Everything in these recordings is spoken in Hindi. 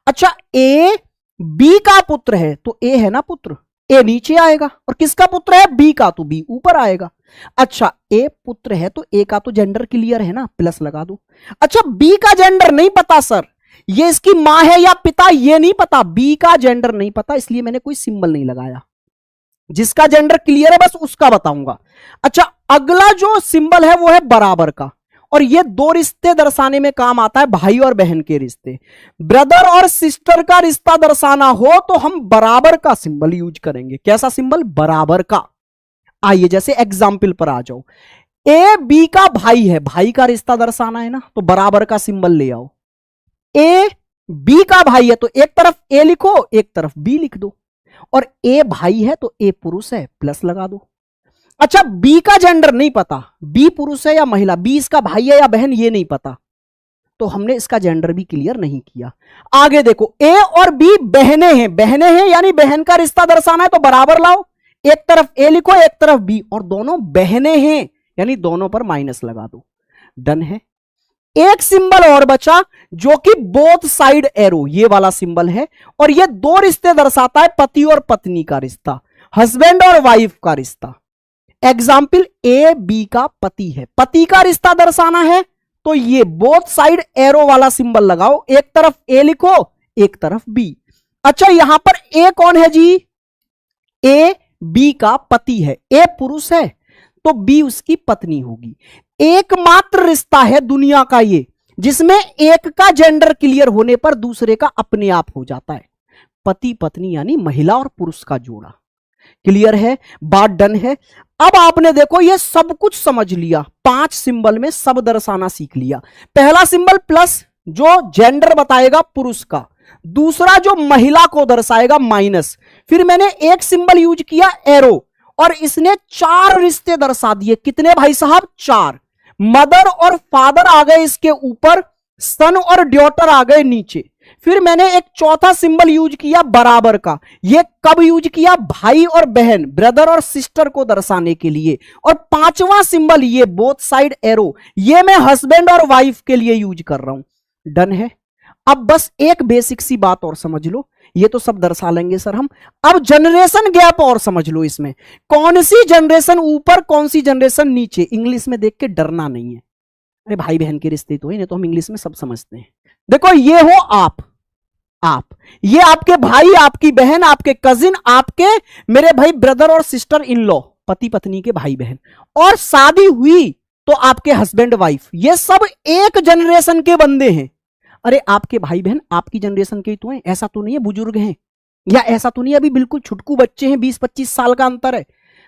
अच्छा ए बी का पुत्र है तो ए है ना पुत्र, ए नीचे आएगा, और किसका पुत्र है बी का, तो बी ऊपर आएगा। अच्छा ए पुत्र है तो ए का तो जेंडर क्लियर है ना, प्लस लगा दो। अच्छा बी का जेंडर नहीं पता सर, ये इसकी मां है या पिता ये नहीं पता, बी का जेंडर नहीं पता, इसलिए मैंने कोई सिंबल नहीं लगाया। जिसका जेंडर क्लियर है बस उसका बताऊंगा। अच्छा अगला जो सिंबल है वो है बराबर का, और ये दो रिश्ते दर्शाने में काम आता है, भाई और बहन के रिश्ते। ब्रदर और सिस्टर का रिश्ता दर्शाना हो तो हम बराबर का सिंबल यूज करेंगे। कैसा सिंबल, बराबर का। आइए जैसे एग्जाम्पल पर आ जाओ, ए बी का भाई है, भाई का रिश्ता दर्शाना है ना, तो बराबर का सिंबल ले आओ। ए बी का भाई है तो एक तरफ ए लिखो एक तरफ बी लिख दो, और ए भाई है तो ए पुरुष है, प्लस लगा दो। अच्छा बी का जेंडर नहीं पता, बी पुरुष है या महिला, बी इसका भाई है या बहन ये नहीं पता, तो हमने इसका जेंडर भी क्लियर नहीं किया। आगे देखो ए और बी बहने हैं, बहने हैं यानी बहन का रिश्ता दर्शाना है तो बराबर लाओ, एक तरफ ए लिखो एक तरफ बी, और दोनों बहने हैं यानी दोनों पर माइनस लगा दो। डन है। एक सिंबल और बचा जो कि बोथ साइड एरो, ये वाला सिंबल है, और ये दो रिश्ते दर्शाता है, पति और पत्नी का रिश्ता, हस्बैंड और वाइफ का रिश्ता। एग्जाम्पल ए बी का पति है, पति का रिश्ता दर्शाना है तो ये बोथ साइड एरो वाला सिंबल लगाओ, एक तरफ ए लिखो एक तरफ बी। अच्छा यहां पर ए कौन है जी, ए बी का पति है, ए पुरुष है तो बी उसकी पत्नी होगी। एकमात्र रिश्ता है दुनिया का ये जिसमें एक का जेंडर क्लियर होने पर दूसरे का अपने आप हो जाता है, पति पत्नी यानी महिला और पुरुष का जोड़ा। क्लियर है, बात डन है। अब आपने देखो ये सब कुछ समझ लिया, 5 सिंबल में सब दर्शाना सीख लिया। पहला सिंबल प्लस जो जेंडर बताएगा पुरुष का, दूसरा जो महिला को दर्शाएगा माइनस, फिर मैंने एक सिंबल यूज किया एरो, और इसने 4 रिश्ते दर्शा दिए। कितने भाई साहब, 4। मदर और फादर आ गए इसके ऊपर, सन और डॉटर आ गए नीचे। फिर मैंने एक चौथा सिंबल यूज किया बराबर का, ये कब यूज किया, भाई और बहन, ब्रदर और सिस्टर को दर्शाने के लिए। और 5वां सिंबल ये बोथ साइड एरो, ये मैं हस्बैंड और वाइफ के लिए यूज कर रहा हूं। डन है। अब बस एक बेसिक सी बात और समझ लो, ये तो सब दर्शा लेंगे सर हम, अब जनरेशन गैप और समझ लो। इसमें कौन सी जनरेशन ऊपर कौन सी जनरेशन नीचे, इंग्लिश में देख के डरना नहीं है। अरे भाई बहन के रिश्ते तो है, नहीं तो हम इंग्लिश में सब समझते हैं। देखो ये हो आप, ये आपके भाई, आपकी बहन, आपके कजिन, आपके मेरे भाई ब्रदर और सिस्टर इन लॉ, पति पत्नी के भाई बहन, और शादी हुई तो आपके हस्बैंड वाइफ, ये सब एक जनरेशन के बंदे हैं। अरे आपके भाई बहन आपकी जनरेशन के ही तो हैं, ऐसा तो नहीं है बुजुर्ग हैं, या ऐसा तो नहीं अभी बिल्कुल छुटकू बच्चे हैं, 20-25 साल का अंतर है।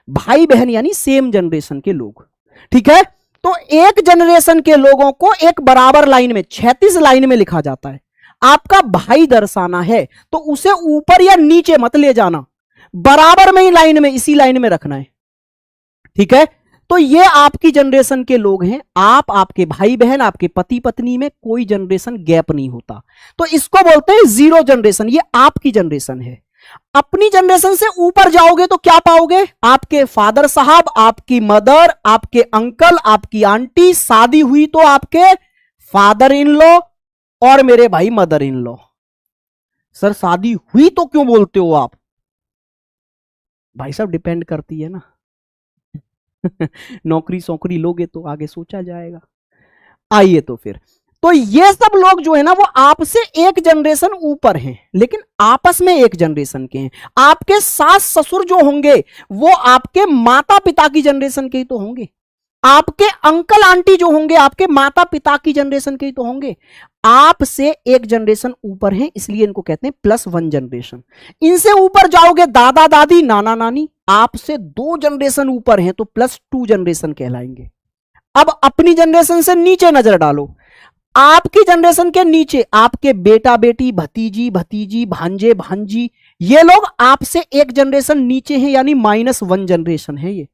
भाई बहन यानी सेम जनरेशन के लोग, ठीक है। तो एक जनरेशन के लोगों को एक बराबर लाइन में 36 लाइन में लिखा जाता है। आपका भाई दर्शाना है तो उसे ऊपर या नीचे मत ले जाना, बराबर में ही लाइन में, इसी लाइन में रखना है, ठीक है। तो ये आपकी जनरेशन के लोग हैं, आप, आपके भाई बहन, आपके पति पत्नी में कोई जनरेशन गैप नहीं होता, तो इसको बोलते हैं 0 जनरेशन। ये आपकी जनरेशन है। अपनी जनरेशन से ऊपर जाओगे तो क्या पाओगे, आपके फादर साहब, आपकी मदर, आपके अंकल, आपकी आंटी, शादी हुई तो आपके फादर इन लॉ और मेरे भाई मदर इन लॉ। सर शादी हुई तो क्यों बोलते हो आप, भाई साहब डिपेंड करती है ना नौकरी सौकरी लोगे तो आगे सोचा जाएगा। आइए तो फिर, तो ये सब लोग जो है ना वो आपसे एक जनरेशन ऊपर हैं, लेकिन आपस में एक जनरेशन के हैं। आपके सास ससुर जो होंगे वो आपके माता पिता की जनरेशन के ही तो होंगे, आपके अंकल आंटी जो होंगे आपके माता पिता की जनरेशन के ही तो होंगे। आपसे एक जनरेशन ऊपर हैं, इसलिए इनको कहते हैं +1 जनरेशन। इनसे ऊपर जाओगे दादा दादी नाना नानी, आपसे 2 जनरेशन ऊपर हैं तो +2 जनरेशन कहलाएंगे। अब अपनी जनरेशन से नीचे नजर डालो, आपकी जनरेशन के नीचे आपके बेटा बेटी, भतीजी भतीजी, भांजे भांजी, ये लोग आपसे एक जनरेशन नीचे हैं, यानी -1 जनरेशन है ये।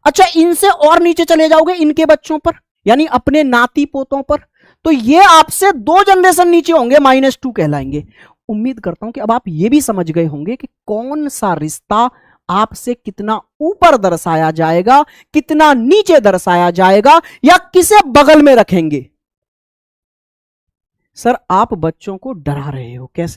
अच्छा इनसे और नीचे चले जाओगे इनके बच्चों पर, यानी अपने नाती पोतों पर, तो ये आपसे 2 जनरेशन नीचे होंगे, -2 कहलाएंगे। उम्मीद करता हूं कि अब आप ये भी समझ गए होंगे कि कौन सा रिश्ता आपसे कितना ऊपर दर्शाया जाएगा, कितना नीचे दर्शाया जाएगा, या किसे बगल में रखेंगे। सर आप बच्चों को डरा रहे हो, कैसे?